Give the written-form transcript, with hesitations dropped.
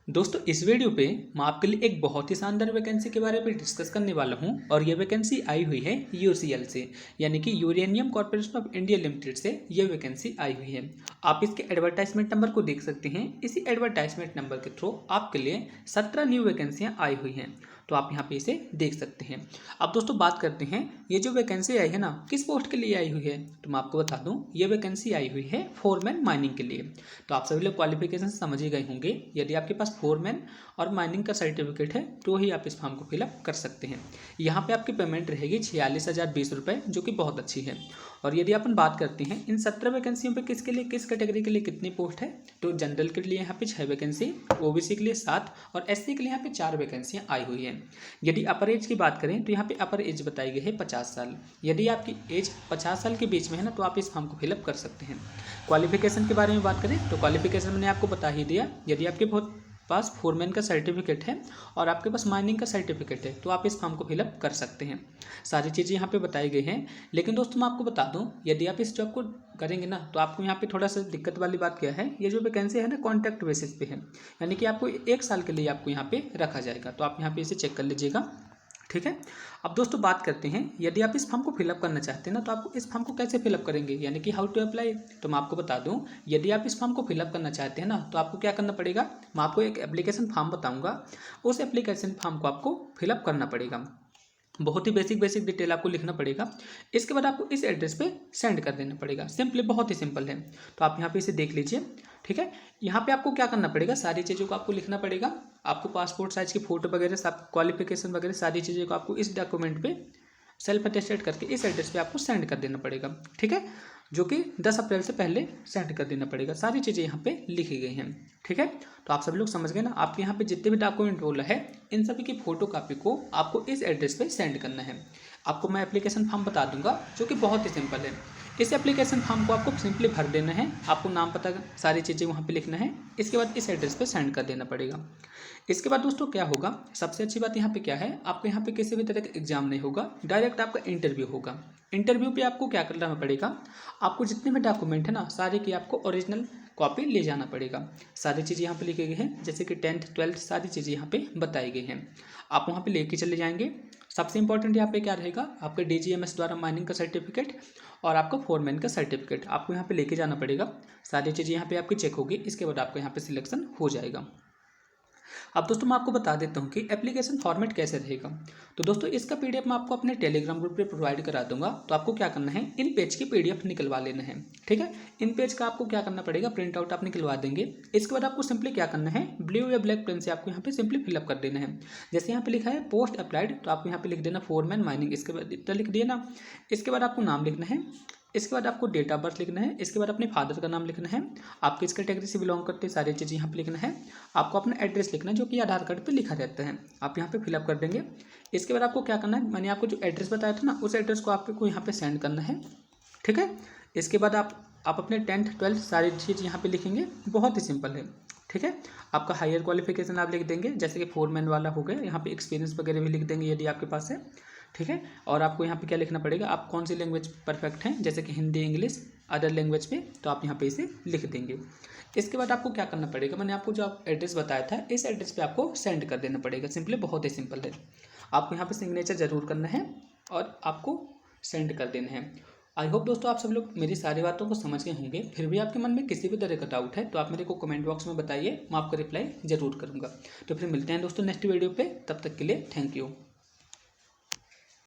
दोस्तों इस वीडियो पे मैं आपके लिए एक बहुत ही शानदार वैकेंसी के बारे में डिस्कस करने वाला हूं और ये वैकेंसी आई हुई है यूसीएल से, यानी कि uranium corporation of India limited से ये वैकेंसी आई हुई है। आप इसके एडवर्टाइजमेंट नंबर को देख सकते हैं। इसी एडवर्टाइजमेंट नंबर के थ्रू आपके लिए 17 न्यू वैकेंसियाँ आई हुई हैं, तो आप यहाँ पे इसे देख सकते हैं। अब दोस्तों बात करते हैं ये जो वैकेंसी आई है ना, किस पोस्ट के लिए आई हुई है, तो मैं आपको बता दूं ये वैकेंसी आई हुई है फोरमैन माइनिंग के लिए। तो आप सभी लोग क्वालिफिकेशन समझ ही गए होंगे। यदि आपके पास फोरमैन और माइनिंग का सर्टिफिकेट है तो ही आप इस फॉर्म को फिलअप कर सकते हैं। यहाँ पे आपकी पेमेंट रहेगी 46,020 रुपये, जो कि बहुत अच्छी है। और यदि अपन बात करते हैं इन 17 वैकेंसियों पे किसके लिए, किस कैटेगरी के लिए कितनी पोस्ट है, तो जनरल के लिए यहाँ पे 6 वैकेंसी, ओबीसी के लिए 7 और एससी के लिए यहाँ पे 4 वैकेंसियाँ आई हुई हैं। यदि अपर एज की बात करें तो यहाँ पे अपर एज बताई गई है 50 साल। यदि आपकी एज 50 साल के बीच में है ना, तो आप इस फॉर्म को फिलअप कर सकते हैं। क्वालिफिकेशन के बारे में बात करें तो क्वालिफिकेशन मैंने आपको बता ही दिया। यदि आपके पास फोरमैन का सर्टिफिकेट है और आपके पास माइनिंग का सर्टिफिकेट है तो आप इस फॉर्म को फिलअप कर सकते हैं। सारी चीज़ें यहाँ पे बताई गई हैं। लेकिन दोस्तों मैं आपको बता दूं, यदि आप इस जॉब को करेंगे ना तो आपको यहाँ पे थोड़ा सा दिक्कत वाली बात क्या है, ये जो वैकेंसी है ना कॉन्ट्रैक्ट बेसिस पे है, यानी कि आपको 1 साल के लिए आपको यहाँ पे रखा जाएगा। तो आप यहाँ पे इसे चेक कर लीजिएगा, ठीक है। अब दोस्तों बात करते हैं, यदि आप इस फॉर्म को फिलअप करना चाहते हैं ना तो आपको इस फॉर्म को कैसे फिलअप करेंगे, यानी कि हाउ टू अप्लाई। तो मैं आपको बता दूं, यदि आप इस फॉर्म को फिलअप करना चाहते हैं ना तो आपको क्या करना पड़ेगा, मैं आपको एक एप्लीकेशन फॉर्म बताऊंगा। उस एप्लीकेशन फॉर्म को आपको फिलअप करना पड़ेगा। बहुत ही बेसिक डिटेल आपको लिखना पड़ेगा। इसके बाद आपको इस एड्रेस पे सेंड कर देना पड़ेगा। सिंपली बहुत ही सिंपल है। तो आप यहाँ पे इसे देख लीजिए, ठीक है। यहाँ पे आपको क्या करना पड़ेगा, सारी चीज़ों को आपको लिखना पड़ेगा। आपको पासपोर्ट साइज की फ़ोटो वगैरह सब, क्वालिफिकेशन वगैरह सारी चीज़ों को आपको इस डॉक्यूमेंट पे सेल्फ अटेस्टेड करके इस एड्रेस पे आपको सेंड कर देना पड़ेगा, ठीक है। जो कि 10 अप्रैल से पहले सेंड कर देना पड़ेगा। सारी चीज़ें यहाँ पे लिखी गई हैं, ठीक है। तो आप सभी लोग समझ गए ना। आपके यहाँ पे जितने भी डॉक्यूमेंट बोला है इन सभी की फोटो कापी को आपको इस एड्रेस पे सेंड करना है। आपको मैं एप्लीकेशन फॉर्म बता दूंगा जो कि बहुत ही सिंपल है। इस एप्लीकेशन फॉर्म को आपको सिंपली भर देना है। आपको नाम पता सारी चीज़ें वहाँ पे लिखना है। इसके बाद इस एड्रेस पे सेंड कर देना पड़ेगा। इसके बाद दोस्तों क्या होगा, सबसे अच्छी बात यहाँ पे क्या है, आपको यहाँ पे किसी भी तरह का एग्जाम नहीं होगा, डायरेक्ट आपका इंटरव्यू होगा। इंटरव्यू पे आपको क्या करना पड़ेगा, आपको जितने भी डॉक्यूमेंट है ना सारे की आपको ओरिजिनल कॉपी ले जाना पड़ेगा। सारी चीज़ें यहाँ पे लिखी गई हैं, जैसे कि 10th 12th सारी चीज़ें यहाँ पे बताई गई हैं। आप वहाँ पे लेके चले जाएंगे। सबसे इंपॉर्टेंट यहाँ पे क्या रहेगा, आपके डीजीएमएस द्वारा माइनिंग का सर्टिफिकेट और आपका फोरमैन का सर्टिफिकेट आपको यहाँ पे लेके जाना पड़ेगा। सारी चीज़ें यहाँ पे आपकी चेक होगी। इसके बाद आपको यहाँ पे सिलेक्शन हो जाएगा। अब दोस्तों मैं आपको बता देता हूँ कि एप्लीकेशन फॉर्मेट कैसे रहेगा। तो दोस्तों इसका पीडीएफ मैं आपको अपने टेलीग्राम ग्रुप पे प्रोवाइड करा दूंगा। तो आपको क्या करना है, इन पेज की पीडीएफ निकलवा लेना है, ठीक है। इन पेज का आपको क्या करना पड़ेगा, प्रिंट आउट आप निकलवा देंगे। इसके बाद आपको सिंपली क्या करना है, ब्लू या ब्लैक पेन से आपको यहाँ पे सिंपली फिलअप कर देना है। जैसे यहाँ पे लिखा है पोस्ट अप्लाइड, तो आपको यहाँ पे लिख देना फोरमैन माइनिंग। इसके बाद इतना लिख दिया ना। इसके बाद आपको नाम लिखना है। इसके बाद आपको डेट ऑफ बर्थ लिखना है। इसके बाद अपने फादर का नाम लिखना है। आप किस कैटेगरी से बिलोंग करते हैं सारी चीज़ें यहाँ पे लिखना है। आपको अपना एड्रेस लिखना है जो कि आधार कार्ड पे लिखा रहता है, आप यहाँ पे फिलअप कर देंगे। इसके बाद आपको क्या करना है, मैंने आपको जो एड्रेस बताया था ना उस एड्रेस को आपको यहाँ पे सेंड करना है, ठीक है। इसके बाद आप अपने 10th 12th सारी चीज़ यहाँ पे लिखेंगे। बहुत ही सिंपल है, ठीक है। आपका हायर क्वालिफिकेशन आप लिख देंगे, जैसे कि फोरमैन वाला हो गया। यहाँ पे एक्सपीरियंस वगैरह भी लिख देंगे यदि आपके पास है, ठीक है। और आपको यहाँ पे क्या लिखना पड़ेगा, आप कौन सी लैंग्वेज परफेक्ट हैं, जैसे कि हिंदी इंग्लिश अदर लैंग्वेज पे, तो आप यहाँ पे इसे लिख देंगे। इसके बाद आपको क्या करना पड़ेगा, मैंने आपको जो एड्रेस बताया था इस एड्रेस पे आपको सेंड कर देना पड़ेगा। सिंपली बहुत ही सिंपल है। आपको यहाँ पे सिग्नेचर जरूर करना है और आपको सेंड कर देना है। आई होप दोस्तों आप सब लोग मेरी सारी बातों को समझ गए होंगे। फिर भी आपके मन में किसी भी तरह का डाउट है तो आप मेरे को कमेंट बॉक्स में बताइए, मैं आपका रिप्लाई जरूर करूँगा। तो फिर मिलते हैं दोस्तों नेक्स्ट वीडियो पे, तब तक के लिए थैंक यू।